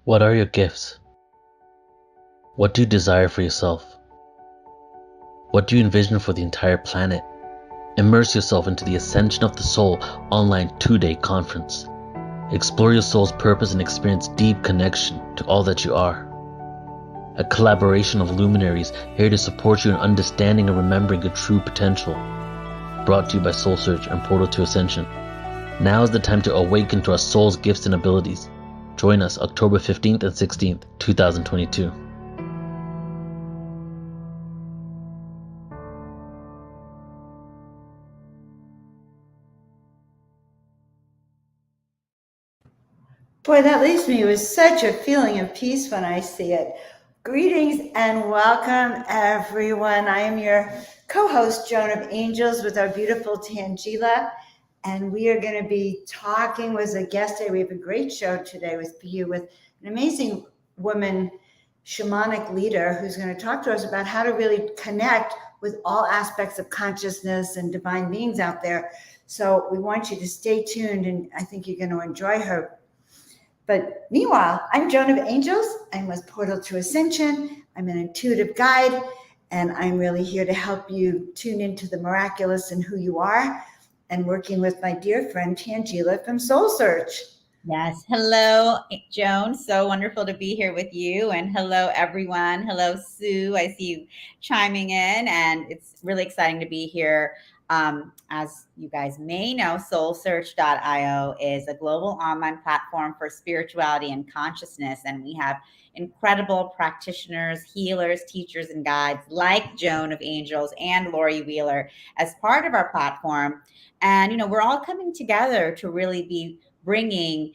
What are your gifts? What do you desire for yourself? What do you envision for the entire planet? Immerse yourself into the Ascension of the Soul online 2-day conference. Explore your soul's purpose and experience deep connection to all that you are. A collaboration of luminaries here to support you in understanding and remembering your true potential. Brought to you by Soul Search and Portal to Ascension. Now is the time to awaken to our soul's gifts and abilities. Join us October 15th and 16th, 2022. Boy, that leaves me with such a feeling of peace when I see it. Greetings and welcome, everyone. I am your co-host, Joan of Angels, with our beautiful Tanjila, and we are going to be talking with a guest today. We have a great show today with you with an amazing woman, shamanic leader, who's going to talk to us about how to really connect with all aspects of consciousness and divine beings out there. So we want you to stay tuned, and I think you're going to enjoy her. But meanwhile, I'm Joan of Angels. I'm with Portal to Ascension. I'm an intuitive guide, and I'm really here to help you tune into the miraculous and who you are, and working with my dear friend Tanjila from Soul Search. Yes. Hello, Joan. So wonderful to be here with you. And hello, everyone. Hello, Sue. I see you chiming in, and it's really exciting to be here. As you guys may know, soulsearch.io is a global online platform for spirituality and consciousness. And we have incredible practitioners, healers, teachers, and guides like Joan of Angels and Laurie Wheeler as part of our platform. And, we're all coming together to really be bringing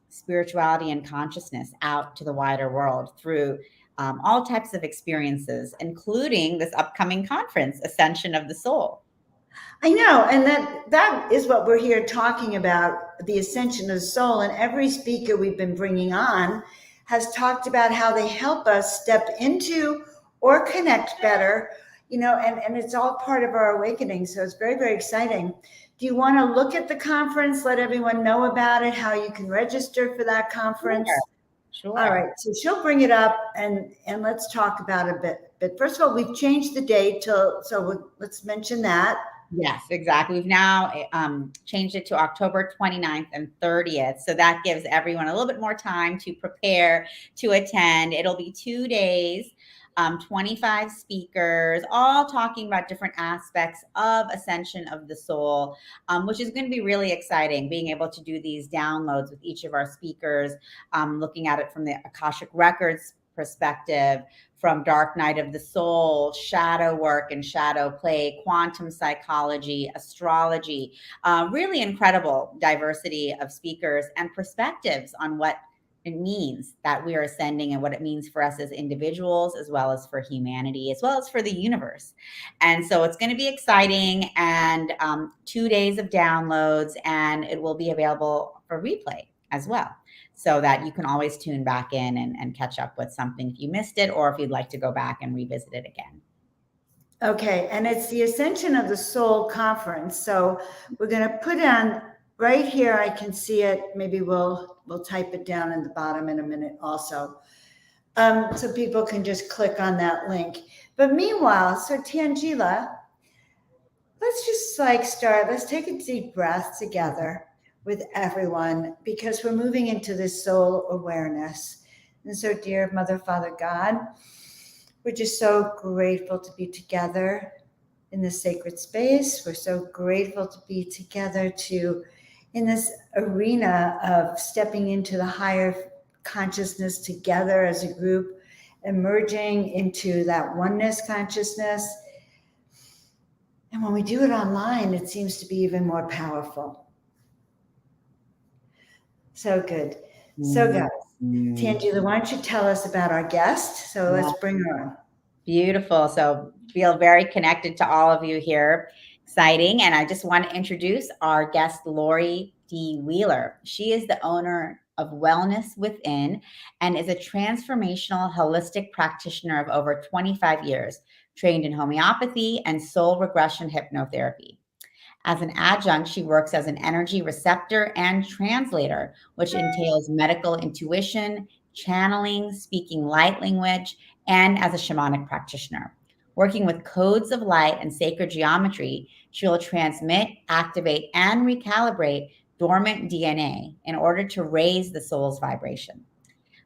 spirituality and consciousness out to the wider world through all types of experiences, including this upcoming conference, Ascension of the Soul. I know, and that is what we're here talking about, the ascension of the soul. And every speaker we've been bringing on has talked about how they help us step into or connect better, and it's all part of our awakening. So it's very, very exciting. Do you want to look at the conference, let everyone know about it, how you can register for that conference? Sure. All right, so she'll bring it up, and let's talk about it a bit. But first of all, we've changed the date let's mention that. Yes, exactly. We've now changed it to October 29th and 30th. So that gives everyone a little bit more time to prepare to attend. It'll be 2 days, 25 speakers, all talking about different aspects of Ascension of the Soul, which is going to be really exciting, being able to do these downloads with each of our speakers, looking at it from the Akashic Records perspective, from Dark Night of the Soul, shadow work and shadow play, quantum psychology, astrology, really incredible diversity of speakers and perspectives on what it means that we are ascending and what it means for us as individuals, as well as for humanity, as well as for the universe. And so it's going to be exciting, and 2 days of downloads, and it will be available for replay as well, so that you can always tune back in and catch up with something if you missed it, or if you'd like to go back and revisit it again. Okay, and it's the Ascension of the Soul Conference. So we're going to put on right here. I can see it. Maybe we'll type it down in the bottom in a minute also, so people can just click on that link. But meanwhile, so Tanjila, let's just start. Let's take a deep breath together with everyone, because we're moving into this soul awareness. And so, dear Mother, Father, God, we're just so grateful to be together in this sacred space. We're so grateful to be together in this arena of stepping into the higher consciousness together as a group, emerging into that oneness consciousness. And when we do it online, it seems to be even more powerful. So good. So guys, Tanjila, why don't you tell us about our guest? So let's bring her on. Beautiful. So feel very connected to all of you here. Exciting. And I just want to introduce our guest, Laurie D. Wheeler. She is the owner of Wellness Within and is a transformational holistic practitioner of over 25 years, trained in homeopathy and soul regression hypnotherapy. As an adjunct, she works as an energy receptor and translator, which entails medical intuition, channeling, speaking light language, and as a shamanic practitioner. Working with codes of light and sacred geometry, she will transmit, activate, and recalibrate dormant DNA in order to raise the soul's vibration.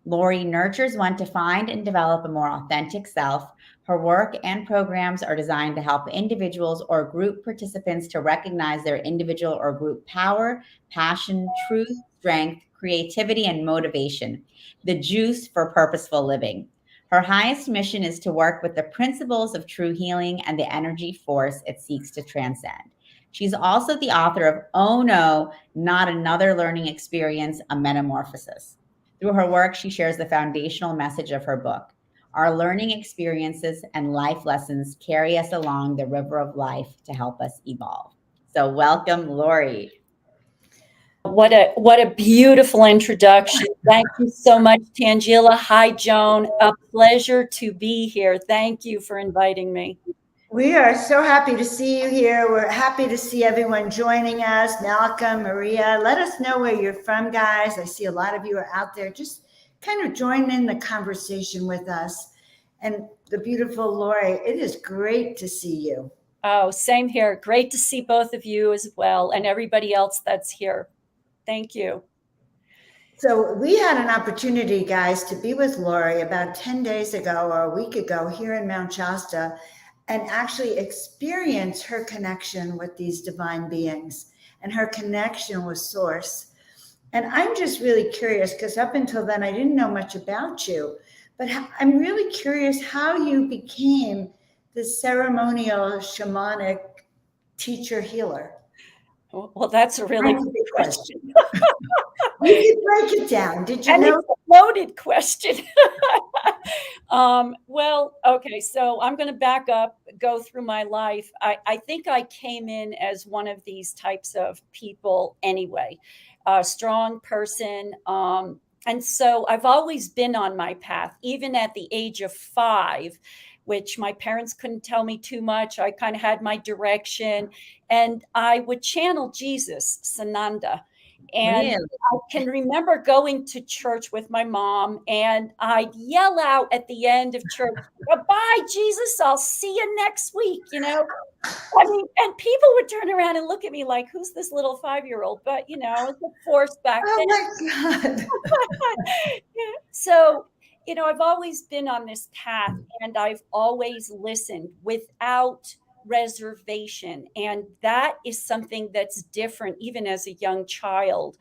Laurie nurtures one to find and develop a more authentic self. Her work and programs are designed to help individuals or group participants to recognize their individual or group power, passion, truth, strength, creativity, and motivation, the juice for purposeful living. Her highest mission is to work with the principles of true healing and the energy force it seeks to transcend. She's also the author of Oh No, Not Another Learning Experience, a Metamorphosis. Through her work, she shares the foundational message of her book. Our learning experiences and life lessons carry us along the river of life to help us evolve. So welcome, Laurie. What a beautiful introduction. Thank you so much, Tanjila. Hi, Joan. A pleasure to be here. Thank you for inviting me. We are so happy to see you here. We're happy to see everyone joining us. Malcolm, Maria, let us know where you're from, guys. I see a lot of you are out there. Just kind of join in the conversation with us. And the beautiful Laurie, it is great to see you. Oh, same here. Great to see both of you as well, and everybody else that's here. Thank you. So we had an opportunity, guys, to be with Laurie about 10 days ago or a week ago here in Mount Shasta, and actually experience her connection with these divine beings and her connection with Source. And I'm just really curious, because up until then, I didn't know much about you, but I'm really curious how you became the ceremonial shamanic teacher healer. Well, that's a really good question. We could break it down. Did you know? It's a loaded question. Well, okay, so I'm going to back up, go through my life. I think I came in as one of these types of people anyway, a strong person. And so I've always been on my path, even at the age of 5, which my parents couldn't tell me too much. I kind of had my direction, and I would channel Jesus, Sananda. And Really? I can remember going to church with my mom, and I'd yell out at the end of church, "Bye, Jesus, I'll see you next week," you know? I mean, and people would turn around and look at me like, who's this little 5-year-old? But, you know, it's a force back then. Oh my God. So, you know, I've always been on this path, and I've always listened without reservation. And that is something that's different, even as a young child.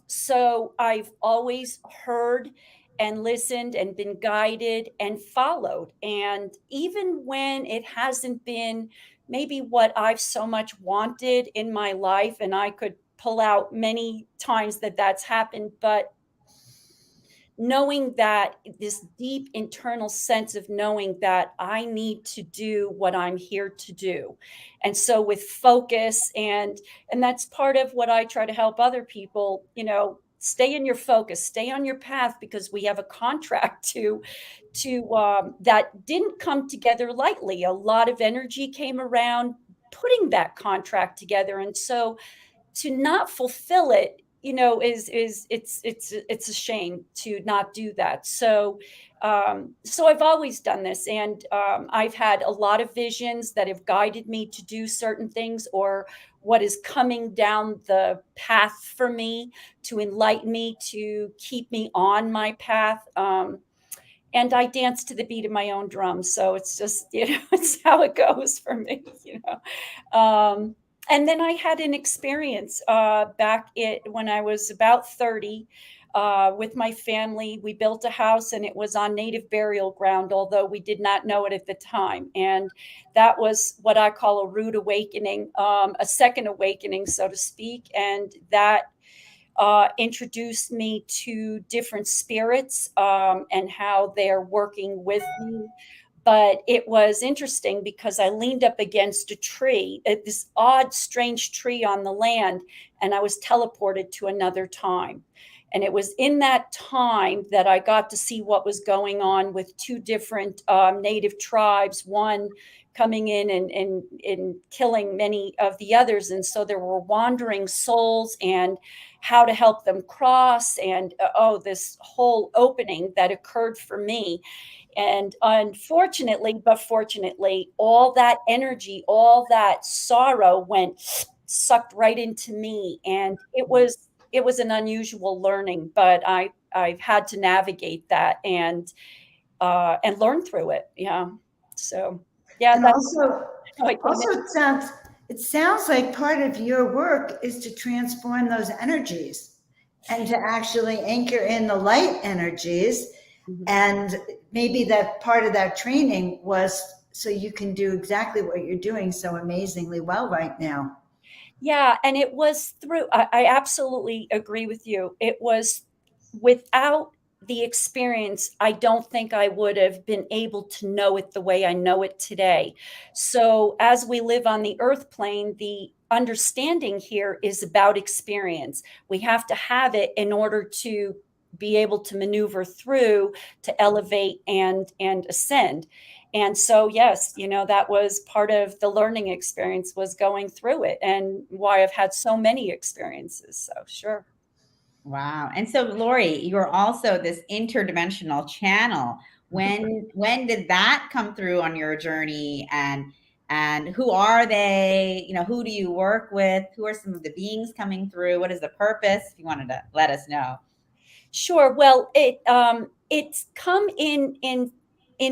So I've always heard and listened and been guided and followed. And even when it hasn't been maybe what I've so much wanted in my life, and I could pull out many times that that's happened, but knowing that, this deep internal sense of knowing that I need to do what I'm here to do. And so with focus, and that's part of what I try to help other people, you know, stay in your focus, stay on your path, because we have a contract to that didn't come together lightly. A lot of energy came around putting that contract together. And so to not fulfill it, you know, it's a shame to not do that. So I've always done this, and I've had a lot of visions that have guided me to do certain things, or what is coming down the path for me to enlighten me, to keep me on my path. And I dance to the beat of my own drum. So it's just, you know, it's how it goes for me, you know. And then I had an experience back when I was about 30 with my family. We built a house, and it was on native burial ground, although we did not know it at the time. And that was what I call a rude awakening, a second awakening, so to speak. And that introduced me to different spirits and how they're working with me. But it was interesting because I leaned up against a tree, this odd, strange tree on the land, and I was teleported to another time. And it was in that time that I got to see what was going on with 2 different native tribes, one coming in and killing many of the others. And so there were wandering souls and how to help them cross, and this whole opening that occurred for me. And unfortunately, but fortunately, all that energy, all that sorrow went sucked right into me. And it was an unusual learning, but I've had to navigate that and learn through it. Yeah. So yeah, And that's also, how I came in. it sounds like part of your work is to transform those energies and to actually anchor in the light energies. Mhm. And maybe that part of that training was so you can do exactly what you're doing so amazingly well right now. Yeah, and it was through, I absolutely agree with you. It was without the experience, I don't think I would have been able to know it the way I know it today. So, as we live on the earth plane, the understanding here is about experience. We have to have it in order to be able to maneuver through, to elevate and ascend. And so, yes, that was part of the learning experience, was going through it, and why I've had so many experiences. So sure. Wow. And so, Laurie, you're also this interdimensional channel. When did that come through on your journey? And who are they? Who do you work with? Who are some of the beings coming through? What is the purpose? If you wanted to let us know. Sure. Well, it's come in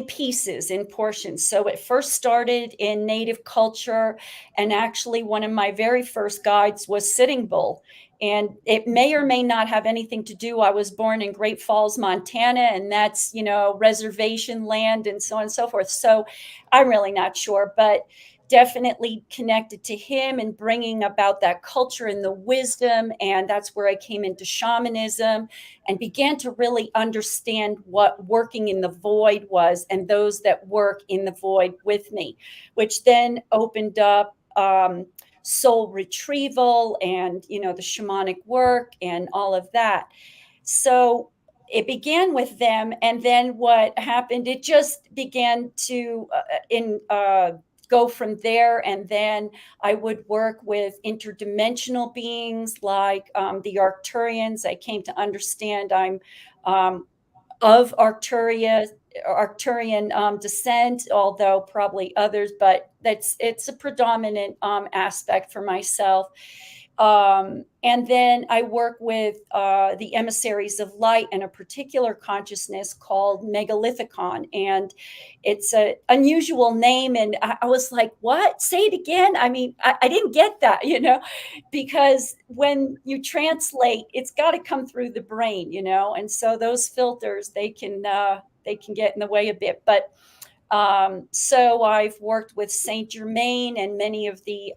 pieces, in portions. So it first started in Native culture, and actually one of my very first guides was Sitting Bull. And it may or may not have anything to do. I was born in Great Falls, Montana, and that's, reservation land and so on and so forth. So I'm really not sure, but definitely connected to him and bringing about that culture and the wisdom. And that's where I came into shamanism and began to really understand what working in the void was, and those that work in the void with me, which then opened up soul retrieval and the shamanic work and all of that. So it began with them, and then what happened, it just began to go from there. And then I would work with interdimensional beings like the Arcturians. I came to understand I'm of Arcturian descent, although probably others, but it's a predominant aspect for myself. And then I work with the emissaries of light and a particular consciousness called Megalithicon. And it's an unusual name. And I was like, what? Say it again. I mean, I didn't get that, because when you translate, it's got to come through the brain, and so those filters, they can get in the way a bit. But so I've worked with Saint Germain and many of the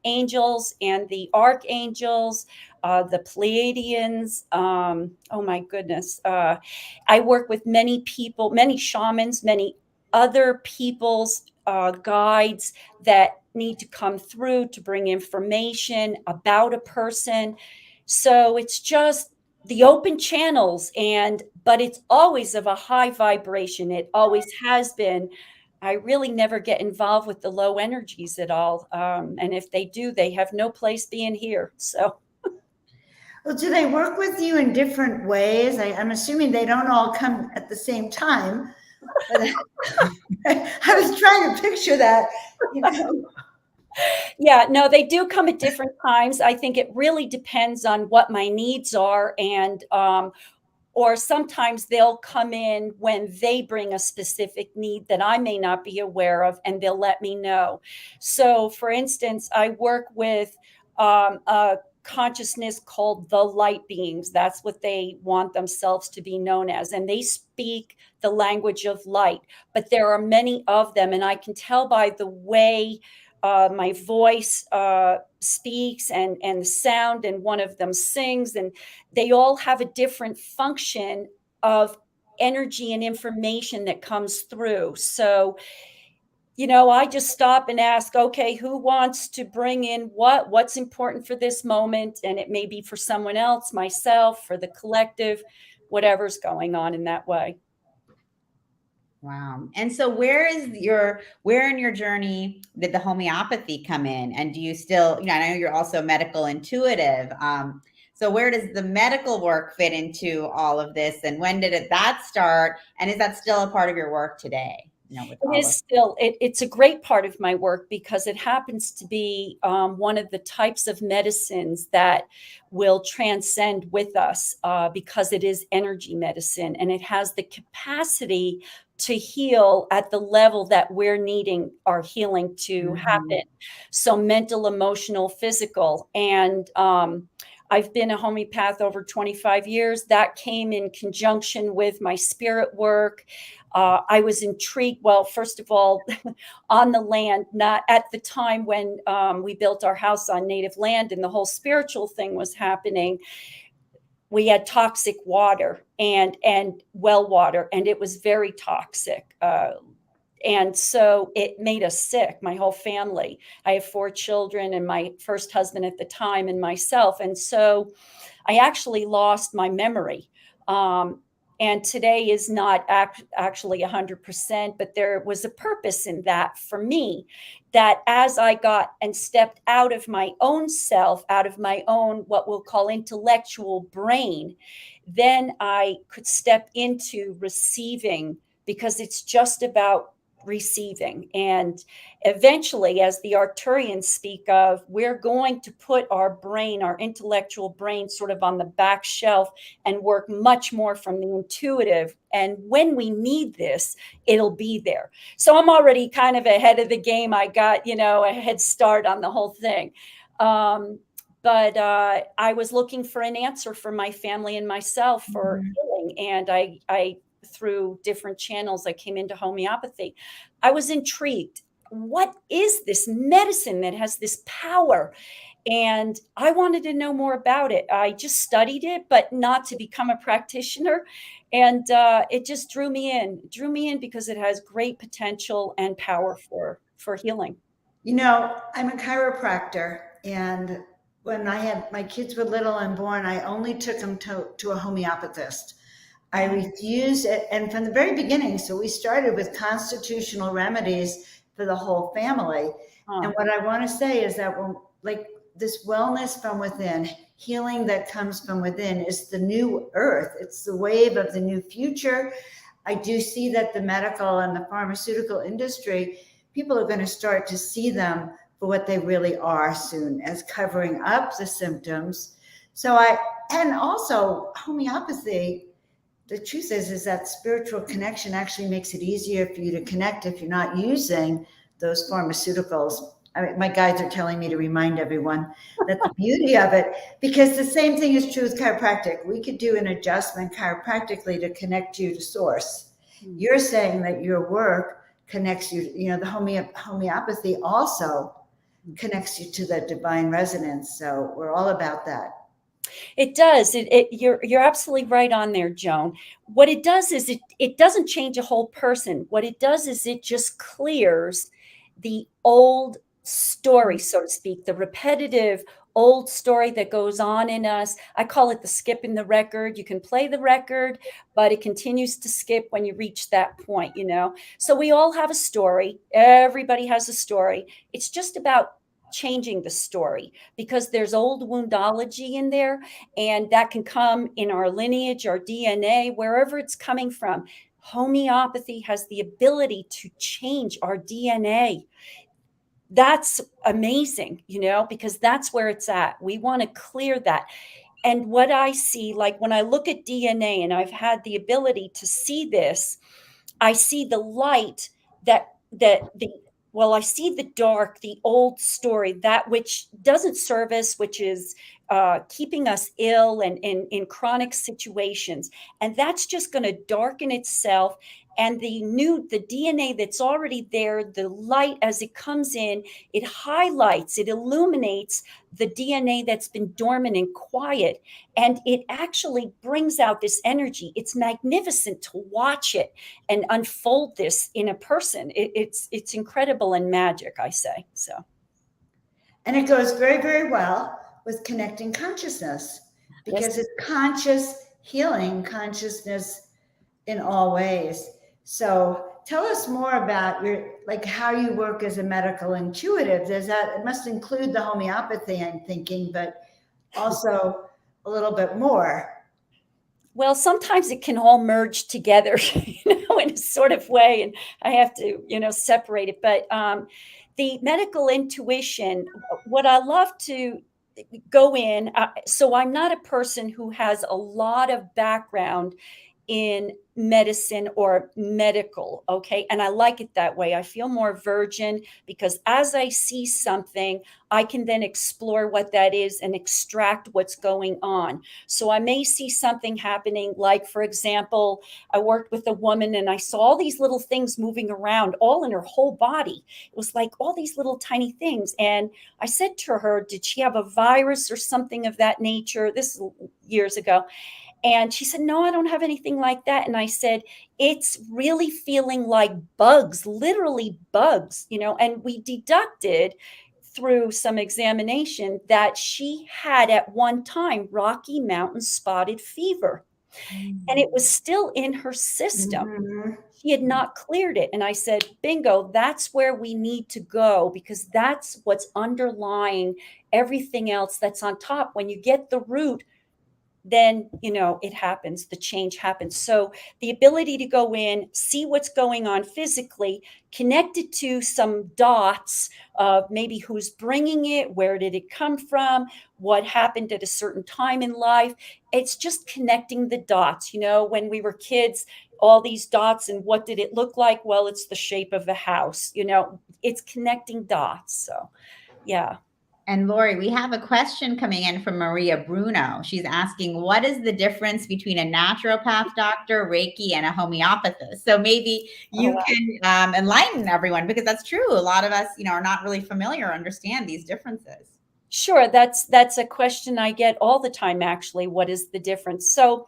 angels and the archangels, the Pleiadians. Oh my goodness. I work with many people, many shamans, many other people's guides that need to come through to bring information about a person. So it's just the open channels, but it's always of a high vibration. It always has been. I really never get involved with the low energies at all. And if they do, they have no place being here. So, Well, do they work with you in different ways? I'm assuming they don't all come at the same time. But I was trying to picture that, yeah, no, they do come at different times. I think it really depends on what my needs are, and or sometimes they'll come in when they bring a specific need that I may not be aware of, and they'll let me know. So, for instance, I work with a consciousness called the light beings. That's what they want themselves to be known as. And they speak the language of light. But there are many of them. And I can tell by the way my voice speaks and the sound, and one of them sings, and they all have a different function of energy and information that comes through. So, I just stop and ask, okay, who wants to bring in what's important for this moment? And it may be for someone else, myself, for the collective, whatever's going on in that way. Wow. And so where in your journey did the homeopathy come in? And do you still, I know you're also medical intuitive. So where does the medical work fit into all of this? And when did that start? And is that still a part of your work today? With It all is of still, it's a great part of my work because it happens to be one of the types of medicines that will transcend with us because it is energy medicine and it has the capacity to heal at the level that we're needing our healing to happen. So mental, emotional, physical. And I've been a homeopath over 25 years. That came in conjunction with my spirit work. I was intrigued. Well, first of all, on the land, not at the time when we built our house on native land and the whole spiritual thing was happening. We had toxic water and well water, and it was very toxic. And so it made us sick, my whole family. I have 4 children and my first husband at the time and myself. And so I actually lost my memory. And today is not actually 100%, but there was a purpose in that for me, that as I got and stepped out of my own self, out of my own, what we'll call intellectual brain, then I could step into receiving, because it's just about receiving. And eventually, as the Arcturians speak of, we're going to put our brain, our intellectual brain, sort of on the back shelf and work much more from the intuitive. And when we need this, it'll be there. So I'm already kind of ahead of the game. I got, a head start on the whole thing. But I was looking for an answer for my family and myself for healing. And I through different channels, I came into homeopathy. I was intrigued. What is this medicine that has this power? And I wanted to know more about it. I just studied it, but not to become a practitioner. And it just drew me in because it has great potential and power for healing. I'm a chiropractor, and when my kids were little and born, I only took them to a homeopathist. I refused it. And from the very beginning, so we started with constitutional remedies for the whole family. And what I want to say is that this wellness from within, healing that comes from within is the new earth. It's the wave of the new future. I do see that the medical and the pharmaceutical industry, people are going to start to see them for what they really are soon, as covering up the symptoms. And also homeopathy, the truth is that spiritual connection actually makes it easier for you to connect if you're not using those pharmaceuticals. I mean, my guides are telling me to remind everyone that the beauty of it, because the same thing is true with chiropractic. We could do an adjustment chiropractically to connect you to source. You're saying that your work connects you, the homeopathy also connects you to the divine resonance. So we're all about that. It does. You're absolutely right on there, Joan. What it does is it doesn't change a whole person. What it does is it just clears the old story, so to speak, the repetitive old story that goes on in us. I call it the skip in the record. You can play the record, but it continues to skip when you reach that point, So we all have a story. Everybody has a story. It's just about changing the story, because there's old woundology in there, and that can come in our lineage, our DNA, wherever it's coming from. Homeopathy has the ability to change our DNA. That's amazing, because that's where it's at. We want to clear that. And what I see, like when I look at DNA, and I've had the ability to see this, I see the light I see the dark, the old story, that which doesn't serve us, which is keeping us ill and in chronic situations. And that's just going to darken itself. And the DNA that's already there, the light as it comes in, it highlights, it illuminates the DNA that's been dormant and quiet. And it actually brings out this energy. It's magnificent to watch it and unfold this in a person. It's incredible and magic, I say. So, and it goes very, very well with connecting consciousness, because it's conscious healing, consciousness in all ways. So tell us more about how you work as a medical intuitive. It must include the homeopathy, I'm thinking, but also a little bit more. Well, sometimes it can all merge together, in a sort of way, and I have to, separate it. But the medical intuition, what I love to go in, so I'm not a person who has a lot of background in medicine or medical, okay? And I like it that way. I feel more virgin because as I see something, I can then explore what that is and extract what's going on. So I may see something happening, like, for example, I worked with a woman and I saw all these little things moving around all in her whole body. It was like all these little tiny things. And I said to her, did she have a virus or something of that nature? This is years ago. And she said, no, I don't have anything like that. And I said, it's really feeling like bugs, literally bugs, and we deducted through some examination that she had at one time Rocky Mountain spotted fever. And it was still in her system. Mm-hmm. She had not cleared it. And I said, bingo, that's where we need to go, because that's what's underlying everything else that's on top. When you get the root, then, it happens, the change happens. So the ability to go in, see what's going on physically, connect it to some dots of maybe who's bringing it, where did it come from, what happened at a certain time in life. It's just connecting the dots. When we were kids, all these dots, and what did it look like? Well, it's the shape of a house. It's connecting dots. So, yeah. And Laurie, we have a question coming in from Maria Bruno. She's asking, what is the difference between a naturopath doctor, Reiki, and a homeopathist? So maybe you can enlighten everyone, because that's true. A lot of us, are not really familiar or understand these differences. Sure. That's a question I get all the time, actually. What is the difference? So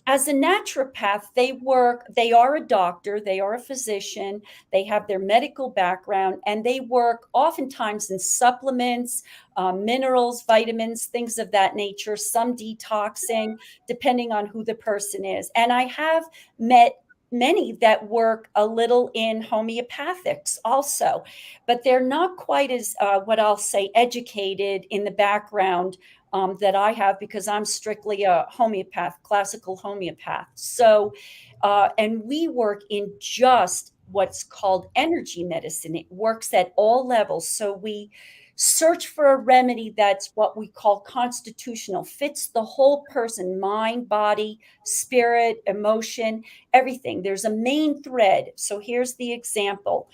as a naturopath, they are a doctor, they are a physician, they have their medical background, and they work oftentimes in supplements, minerals, vitamins, things of that nature, some detoxing, depending on who the person is. And I have met many that work a little in homeopathics also, but they're not quite as, what I'll say, educated in the background that I have, because I'm strictly a homeopath, classical homeopath. So, and we work in just what's called energy medicine. It works at all levels. So we search for a remedy that's what we call constitutional, fits the whole person, mind, body, spirit, emotion, everything. There's a main thread. So here's the example.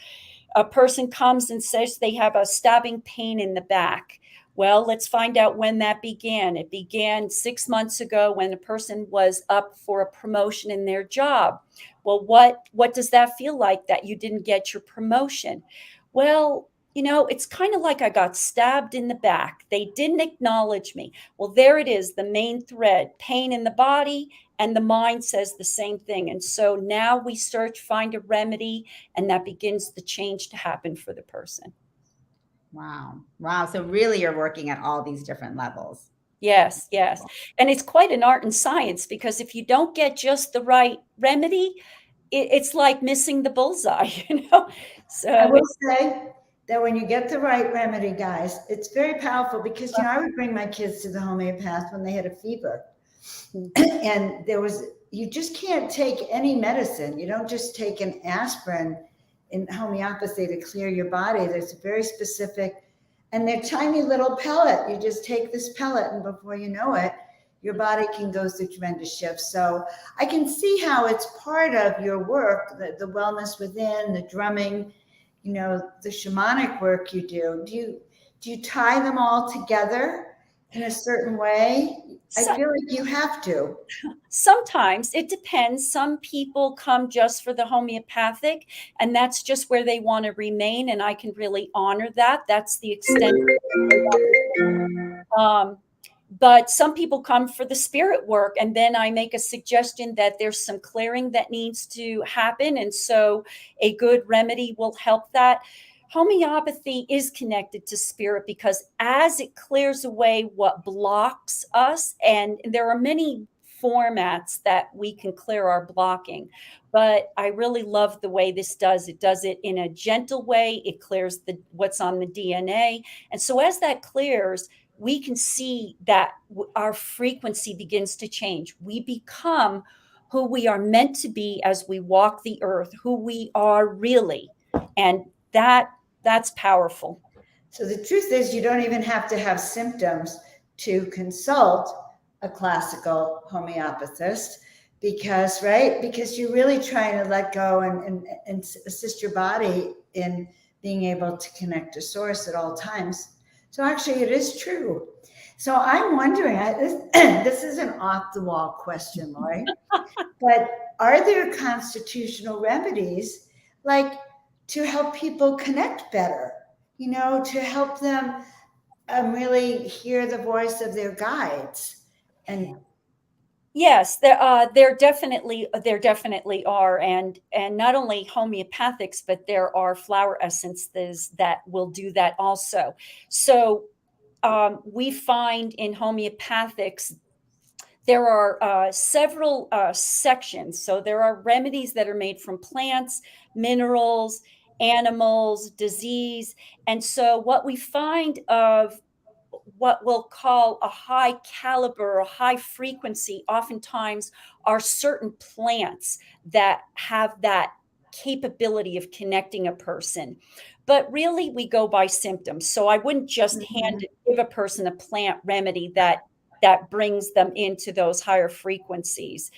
A person comes and says they have a stabbing pain in the back. Well, let's find out when that began. It began 6 months ago when a person was up for a promotion in their job. Well, what does that feel like, that you didn't get your promotion? Well, it's kind of like I got stabbed in the back. They didn't acknowledge me. Well, there it is, the main thread, pain in the body, and the mind says the same thing. And so now we search, find a remedy, and that begins the change to happen for the person. Wow. So really you're working at all these different levels. Yes. And it's quite an art and science, because if you don't get just the right remedy, it's like missing the bullseye, So I will say that when you get the right remedy, guys, it's very powerful, because, I would bring my kids to the homeopath when they had a fever. And you just can't take any medicine. You don't just take an aspirin in homeopathy to clear your body. There's a very specific, and they're tiny little pellet. You just take this pellet, and before you know it, your body can go through tremendous shifts. So I can see how it's part of your work, the wellness within, the drumming, the shamanic work you do. Do you tie them all together in a certain way? I feel like you have to. Sometimes it depends. Some people come just for the homeopathic, and that's just where they want to remain. And I can really honor that. That's the extent. But some people come for the spirit work, and then I make a suggestion that there's some clearing that needs to happen. And so a good remedy will help that. Homeopathy is connected to spirit, because as it clears away what blocks us, and there are many formats that we can clear our blocking. But I really love the way this does. It does it in a gentle way. It clears what's on the DNA. And so as that clears, we can see that our frequency begins to change. We become who we are meant to be as we walk the earth, who we are really. And that's powerful. So the truth is, you don't even have to have symptoms to consult a classical homeopathist, because, right? Because you're really trying to let go and assist your body in being able to connect to source at all times. So actually it is true. So I'm wondering, this is an off the wall question, Laurie, but are there constitutional remedies like to help people connect better, you know, to help them really hear the voice of their guides? And yes, there definitely are, and not only homeopathics, but there are flower essences that will do that also. So we find in homeopathics there are several sections. So there are remedies that are made from plants, minerals, animals, disease. And so what we find of what we'll call a high caliber, a high frequency, oftentimes are certain plants that have that capability of connecting a person. But really, we go by symptoms. So I wouldn't just give a person a plant remedy that brings them into those higher frequencies.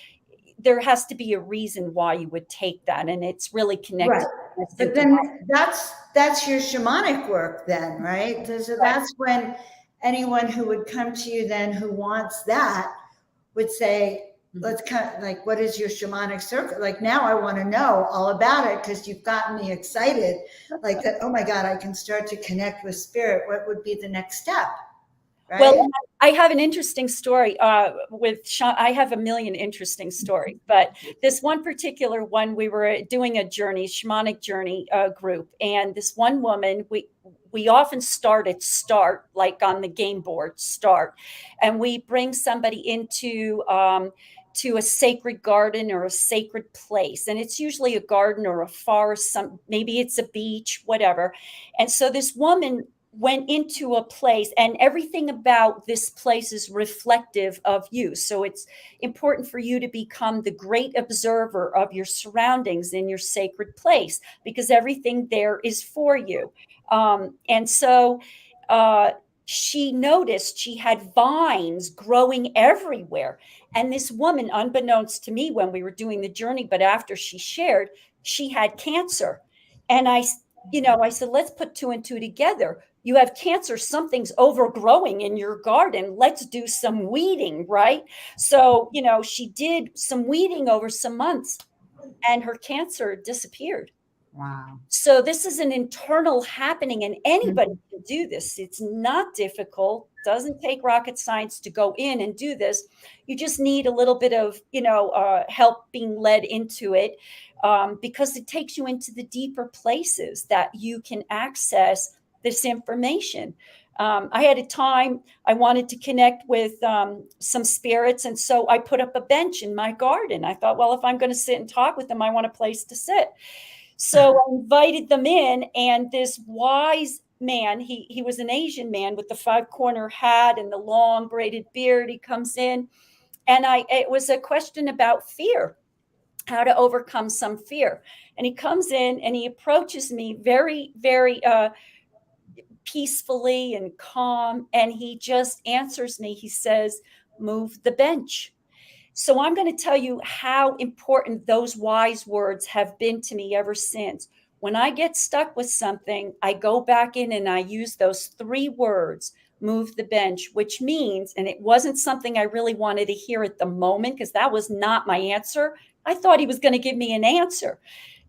There has to be a reason why you would take that, and it's really connected. Right. But then that's your shamanic work then, right? So that's when anyone who would come to you then who wants that would say, let's kind of like, what is your shamanic circle? Like, now I want to know all about it because you've gotten me excited. Like that, oh my God, I can start to connect with spirit. What would be the next step? Right? Well, I have an interesting story with Sean. I have a million interesting stories, but this one particular one, we were doing a journey, shamanic journey group, and this one woman, we often start like on the game board start, and we bring somebody into to a sacred garden or a sacred place, and it's usually a garden or a forest. Maybe it's a beach, whatever. And so this woman went into a place, and everything about this place is reflective of you. So it's important for you to become the great observer of your surroundings in your sacred place, because everything there is for you. And so she noticed she had vines growing everywhere. And this woman, unbeknownst to me when we were doing the journey, but after she shared, she had cancer. And I said, let's put two and two together. You have cancer, something's overgrowing in your garden. Let's do some weeding, right? So, she did some weeding over some months and her cancer disappeared. Wow. So this is an internal happening, and anybody can do this. It's not difficult. Doesn't take rocket science to go in and do this. You just need a little bit of, help being led into it, because it takes you into the deeper places that you can access this information. I had a time I wanted to connect with some spirits, and so I put up a bench in my garden. I thought, well, if I'm going to sit and talk with them, I want a place to sit. So I invited them in, and this wise man, he was an Asian man with the 5-corner hat and the long braided beard. He comes in, and it was a question about fear, how to overcome some fear. And he comes in and he approaches me very, very peacefully and calm. And he just answers me. He says, move the bench. So I'm going to tell you how important those wise words have been to me ever since. When I get stuck with something, I go back in and I use those 3 words, move the bench, which means, and it wasn't something I really wanted to hear at the moment, because that was not my answer. I thought he was going to give me an answer.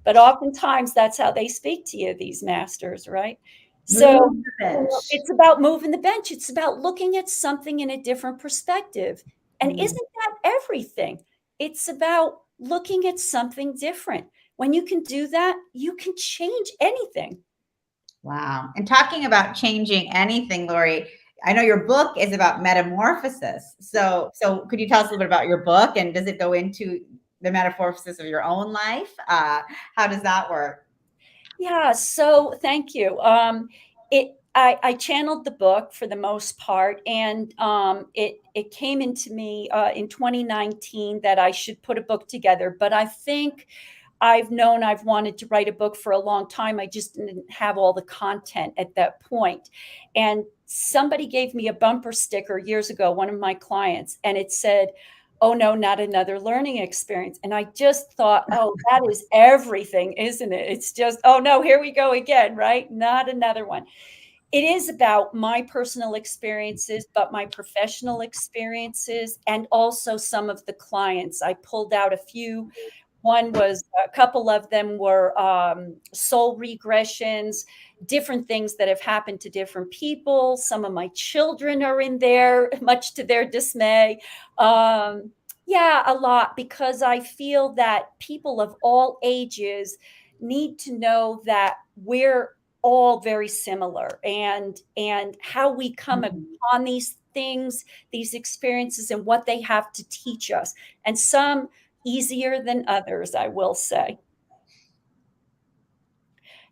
But oftentimes that's how they speak to you, these masters, right? So it's about moving the bench. It's about looking at something in a different perspective. And isn't that everything? It's about looking at something different. When you can do that, you can change anything. Wow. And talking about changing anything, Laurie, I know your book is about metamorphosis. So could you tell us a little bit about your book, and does it go into the metamorphosis of your own life? How does that work? Yeah, so thank you. I channeled the book for the most part, and it came into me in 2019 that I should put a book together. But I think I've wanted to write a book for a long time. I just didn't have all the content at that point. And somebody gave me a bumper sticker years ago, one of my clients, and it said, "Oh no, not another learning experience." And I just thought, oh, that is everything, isn't it? It's just, oh no, here we go again, right? Not another one. It is about my personal experiences, but my professional experiences, and also some of the clients. I pulled out a few. One was, a couple of them were soul regressions, different things that have happened to different people. Some of my children are in there, much to their dismay. Yeah, a lot, because I feel that people of all ages need to know that we're all very similar, and how we come upon these things, these experiences, and what they have to teach us. And some easier than others, I will say.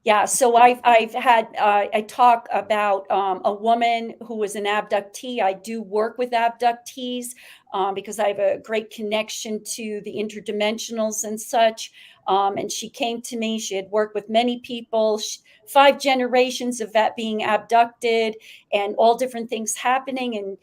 Yeah, so I've had I talk about a woman who was an abductee. I do work with abductees because I have a great connection to the interdimensionals and such. And she came to me. She had worked with many people, 5 generations of that being abducted, and all different things happening, and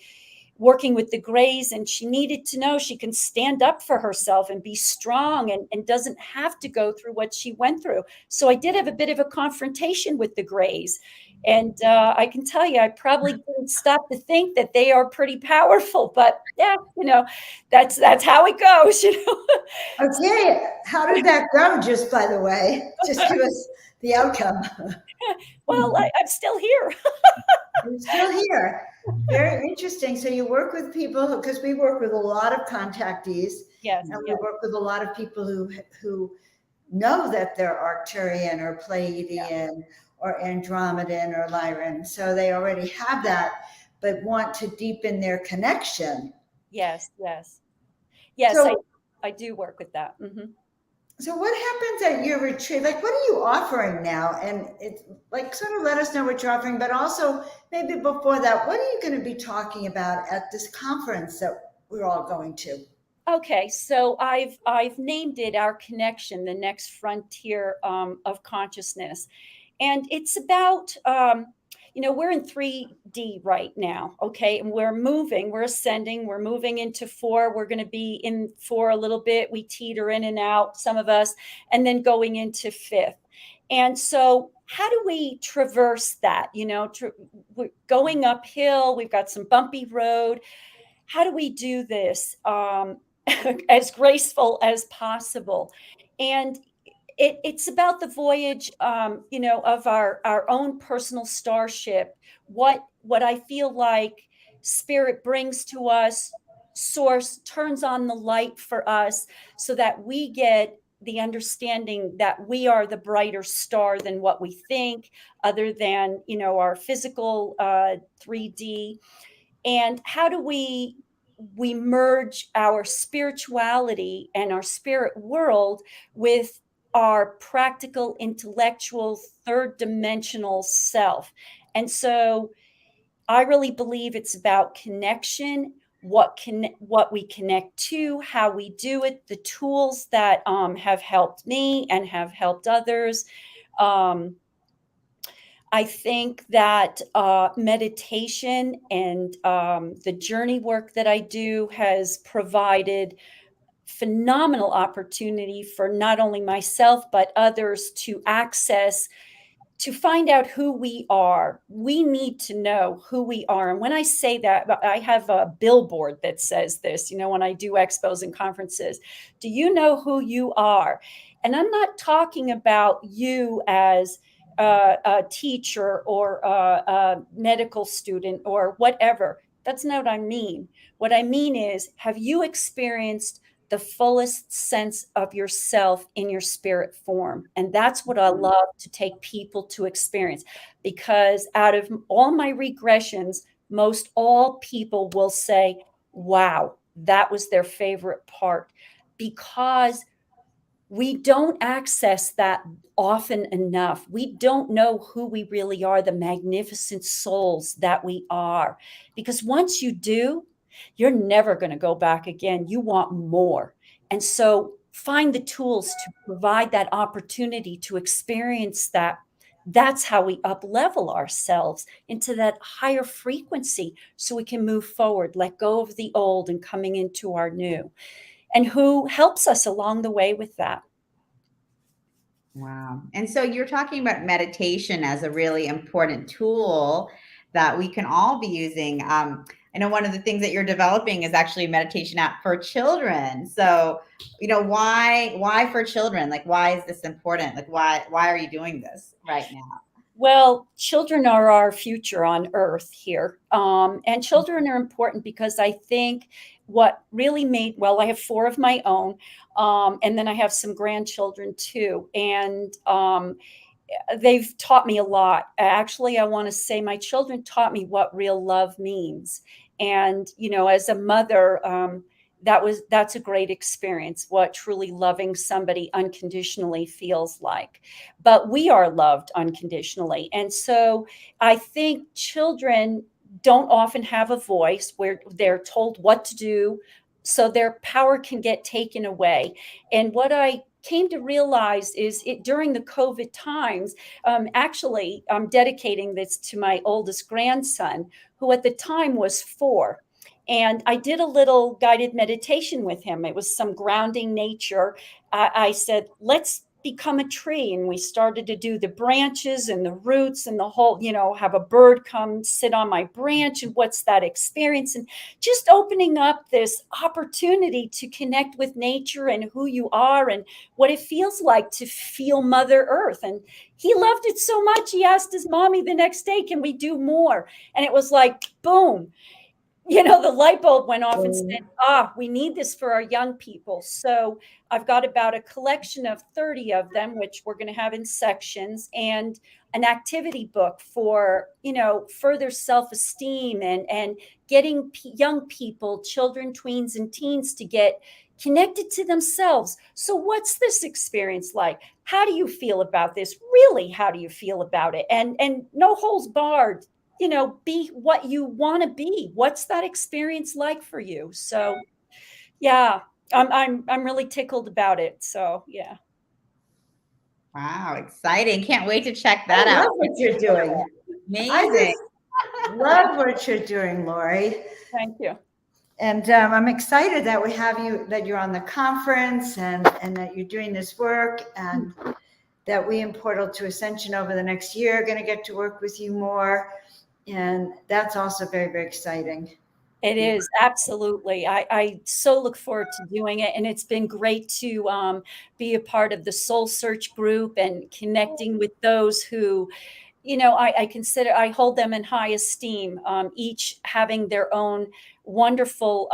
working with the Greys, and she needed to know she can stand up for herself and be strong, and doesn't have to go through what she went through. So I did have a bit of a confrontation with the Greys. And I can tell you, I probably didn't stop to think that they are pretty powerful, but yeah, that's how it goes, Okay, how did that go, just by the way? Just give us the outcome. Well, I'm still here. You're still here. Very interesting. So you work with people, because we work with a lot of contactees, Yes, and we yes, work with a lot of people who know that they're Arcturian or Pleiadian or Andromedan or Lyran. So they already have that, but want to deepen their connection. yes, yes. Yes, So, I do work with that. so what happens at your retreat? Like, what are you offering now? And it's like, sort of let us know what you're offering, but also maybe before that, what are you going to be talking about at this conference that we're all going to? Okay, so I've named it Our Connection, the Next Frontier of Consciousness, and it's about we're in 3D right now, okay, and we're ascending, we're moving into 4. We're going to be in 4 a little bit. We teeter in and out, some of us, and then going into 5th. And so, how do we traverse that? We're going uphill. We've got some bumpy road. How do we do this as graceful as possible? And it's about the voyage, of our own personal starship. What I feel like spirit brings to us, source turns on the light for us, so that we get the understanding that we are the brighter star than what we think, other than our physical 3D. And how do we merge our spirituality and our spirit world with our practical, intellectual, third dimensional self? And so I really believe it's about connection, what we connect to, how we do it, the tools that have helped me and have helped others. I think that meditation and the journey work that I do has provided phenomenal opportunity for not only myself, but others to access, to find out who we are. We need to know who we are. And when I say that, I have a billboard that says this, when I do expos and conferences. Do you know who you are? And I'm not talking about you as a teacher or a medical student or whatever. That's not what I mean. What I mean is, have you experienced the fullest sense of yourself in your spirit form? And that's what I love to take people to experience, because out of all my regressions, most all people will say, wow, that was their favorite part, because we don't access that often enough. We don't know who we really are, the magnificent souls that we are. Because once you do, you're never going to go back again. You want more. And so find the tools to provide that opportunity to experience that. That's how we up level ourselves into that higher frequency so we can move forward, let go of the old and coming into our new. And who helps us along the way with that? Wow. And so you're talking about meditation as a really important tool that we can all be using. I know one of the things that you're developing is actually a meditation app for children. So, why for children? Like, why is this important? Like, why are you doing this right now? Well, children are our future on earth here. And children are important because I think what really I have 4 of my own. And then I have some grandchildren too. And they've taught me a lot. Actually, I want to say my children taught me what real love means. And, as a mother, that's a great experience, what truly loving somebody unconditionally feels like. But we are loved unconditionally. And so I think children don't often have a voice where they're told what to do, so their power can get taken away. And what I came to realize is during the COVID times, actually, I'm dedicating this to my oldest grandson, who at the time was 4. And I did a little guided meditation with him. It was some grounding nature. I said, let's become a tree. And we started to do the branches and the roots and the whole, have a bird come sit on my branch. And what's that experience? And just opening up this opportunity to connect with nature and who you are and what it feels like to feel Mother Earth. And he loved it so much. He asked his mommy the next day, can we do more? And it was like, boom. The light bulb went off and said, we need this for our young people. So I've got about a collection of 30 of them, which we're going to have in sections, and an activity book for, further self-esteem and getting young people, children, tweens, and teens to get connected to themselves. So what's this experience like? How do you feel about this? Really, how do you feel about it? And no holds barred. Be what you want to be. What's that experience like for you? So, yeah, I'm really tickled about it. So, yeah. Wow, exciting. Can't wait to check that I out. love what you're doing. Amazing. I just love what you're doing, Laurie. Thank you. And I'm excited that we have you, that you're on the conference and that you're doing this work, and that we in Portal to Ascension over the next year are going to get to work with you more. And that's also very, very exciting. It is, absolutely. I so look forward to doing it. And it's been great to be a part of the Soul Search group and connecting with those who, I hold them in high esteem, each having their own wonderful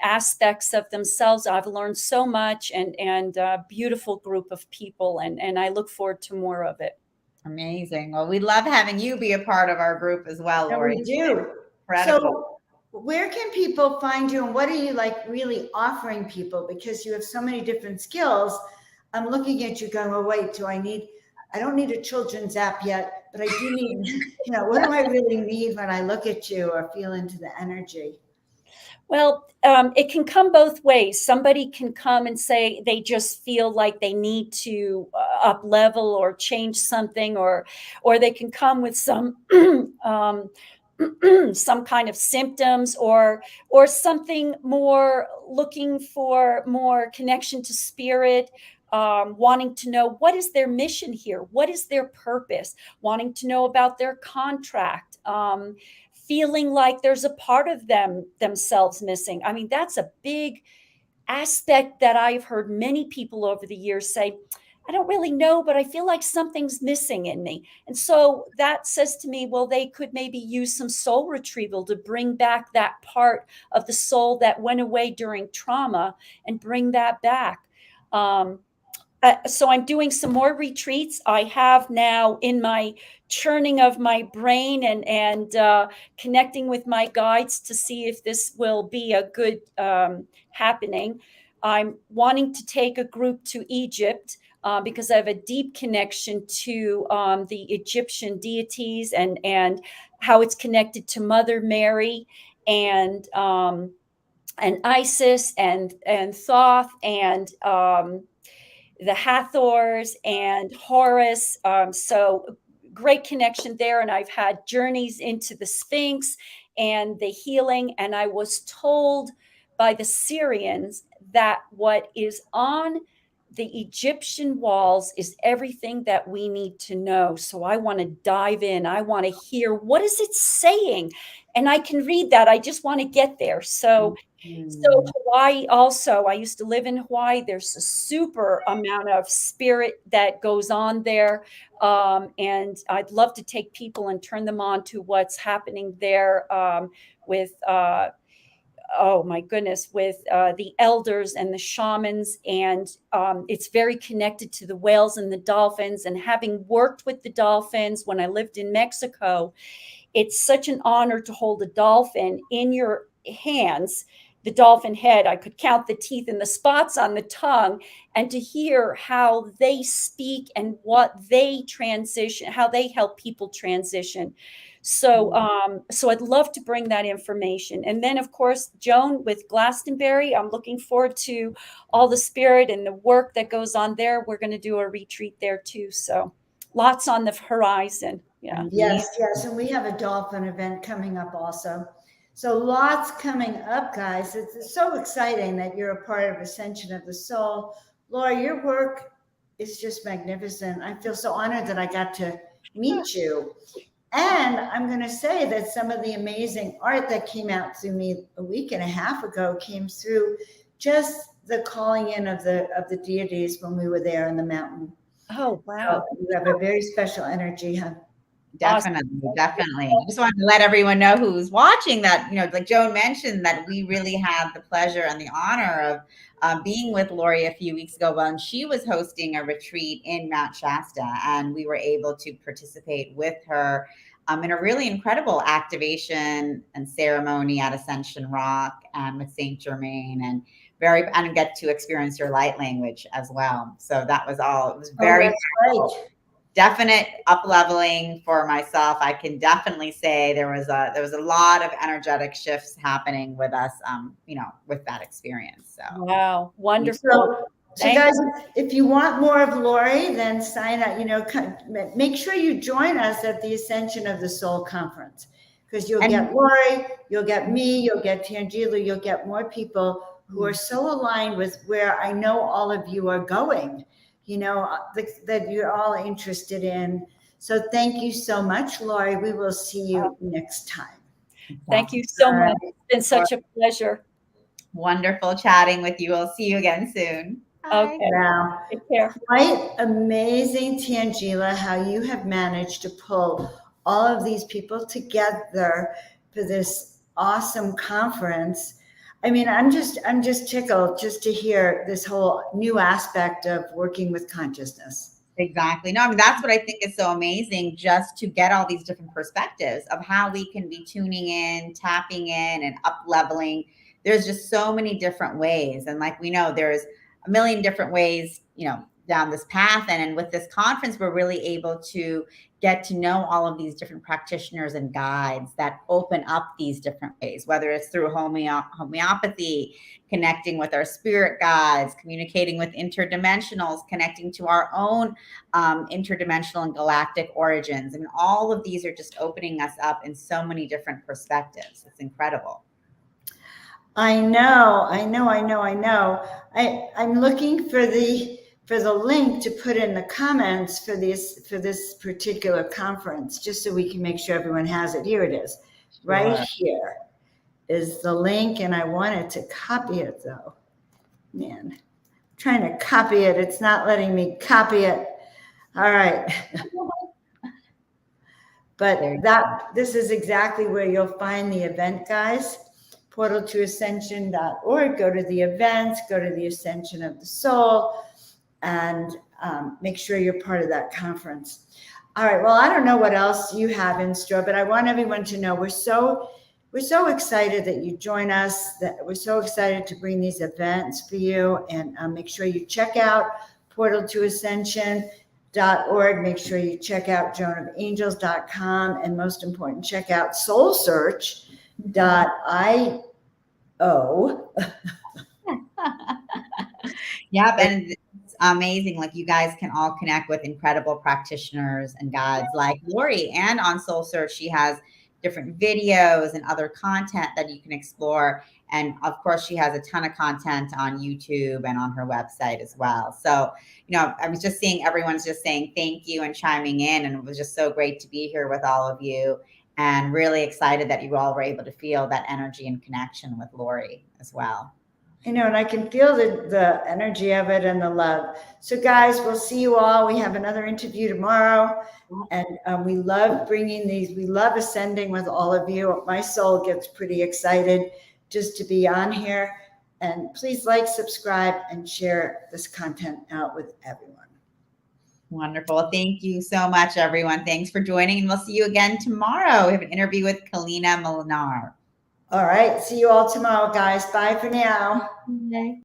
aspects of themselves. I've learned so much, and a beautiful group of people. And I look forward to more of it. Amazing. Well, we love having you be a part of our group as well, Laurie. We do. Incredible. So where can people find you, and what are you really offering people? Because you have so many different skills. I'm looking at you going, well, wait, I don't need a children's app yet, but I do need, what do I really need when I look at you or feel into the energy? Well, it can come both ways. Somebody can come and say they just feel like they need to up level or change something, or they can come with some some kind of symptoms, or something more, looking for more connection to spirit, wanting to know what is their mission here, what is their purpose, wanting to know about their contract, feeling like there's a part of themselves missing. I mean, that's a big aspect that I've heard many people over the years say, I don't really know, but I feel like something's missing in me. And so that says to me, well, they could maybe use some soul retrieval to bring back that part of the soul that went away during trauma and bring that back. So I'm doing some more retreats. I have now, in my churning of my brain and connecting with my guides to see if this will be a good happening. I'm wanting to take a group to Egypt because I have a deep connection to the Egyptian deities and how it's connected to Mother Mary and Isis and Thoth and the Hathors and Horus. So great connection there. And I've had journeys into the Sphinx and the healing. And I was told by the Syrians that what is on the Egyptian walls is everything that we need to know. So I want to dive in. I want to hear, what is it saying? And I can read that. I just want to get there. So Hawaii also, I used to live in Hawaii. There's a super amount of spirit that goes on there. And I'd love to take people and turn them on to what's happening there with, oh my goodness, with the elders and the shamans. And it's very connected to the whales and the dolphins. And having worked with the dolphins when I lived in Mexico, it's such an honor to hold a dolphin in your hands, the dolphin head. I could count the teeth and the spots on the tongue, and to hear how they speak and what they transition, how they help people transition. So, so I'd love to bring that information. And then, of course, Joan with Glastonbury, I'm looking forward to all the spirit and the work that goes on there. We're going to do a retreat there too. So lots on the horizon. Yeah. Yes, yes. And we have a dolphin event coming up also. So lots coming up, guys. It's so exciting that you're a part of Ascension of the Soul. Laurie, your work is just magnificent. I feel so honored that I got to meet you. And I'm going to say that some of the amazing art that came out through me a week and a half ago came through just the calling in of the deities when we were there in the mountain. Oh, wow. So you have a very special energy, huh? Definitely, definitely. I just wanted to let everyone know who's watching that, like Joan mentioned, that we really had the pleasure and the honor of being with Laurie a few weeks ago when she was hosting a retreat in Mount Shasta, and we were able to participate with her in a really incredible activation and ceremony at Ascension Rock and with Saint Germain, and get to experience your light language as well. So that was all. It was very definite up leveling for myself. I can definitely say there was a lot of energetic shifts happening with us, with that experience. So wow, wonderful. So guys, if you want more of Laurie, then sign up. Make sure you join us at the Ascension of the Soul conference, because you'll get Laurie, you'll get me, you'll get Tanjila, you'll get more people who are so aligned with where I know all of you are going. That you're all interested in. So thank you so much, Laurie. We will see you next time. Thank you so much. It's been such a pleasure. Wonderful chatting with you. We'll see you again soon. Bye. Okay. Now, take care. Quite amazing, Tanjila, how you have managed to pull all of these people together for this awesome conference. I mean, I'm just tickled just to hear this whole new aspect of working with consciousness. Exactly. No, I mean, that's what I think is so amazing, just to get all these different perspectives of how we can be tuning in, tapping in, and up leveling. There's just so many different ways. And like we know, there's a million different ways, down this path. And with this conference, we're really able to get to know all of these different practitioners and guides that open up these different ways, whether it's through homeopathy, connecting with our spirit guides, communicating with interdimensionals, connecting to our own interdimensional and galactic origins. I mean, all of these are just opening us up in so many different perspectives. It's incredible. I know. I'm looking for the link to put in the comments for this particular conference, just so we can make sure everyone has it. Here it is. Right here is the link, and I wanted to copy it though. Man, I'm trying to copy it. It's not letting me copy it. All right. But this is exactly where you'll find the event, guys. portaltoascension.org. Go to the events, go to the Ascension of the Soul. and make sure you're part of that conference. All right. Well, I don't know what else you have in store, but I want everyone to know we're so excited that you join us, that we're so excited to bring these events for you, and make sure you check out Portal to Ascension.org. Make sure you check out joanofangels.com, and most important, check out soulsearch.io. Yep. And it's amazing. Like, you guys can all connect with incredible practitioners and guides like Laurie. And on Soul Search, she has different videos and other content that you can explore. And of course, she has a ton of content on YouTube and on her website as well. So, I was just seeing everyone's just saying thank you and chiming in. And it was just so great to be here with all of you, and really excited that you all were able to feel that energy and connection with Laurie as well. And I can feel the energy of it and the love. So guys, we'll see you all. We have another interview tomorrow, and we love bringing these. We love ascending with all of you. My soul gets pretty excited just to be on here. And please like, subscribe, and share this content out with everyone. Wonderful. Thank you so much, everyone. Thanks for joining, and we'll see you again tomorrow. We have an interview with Kalina Molinar. All right. See you all tomorrow, guys. Bye for now. Bye.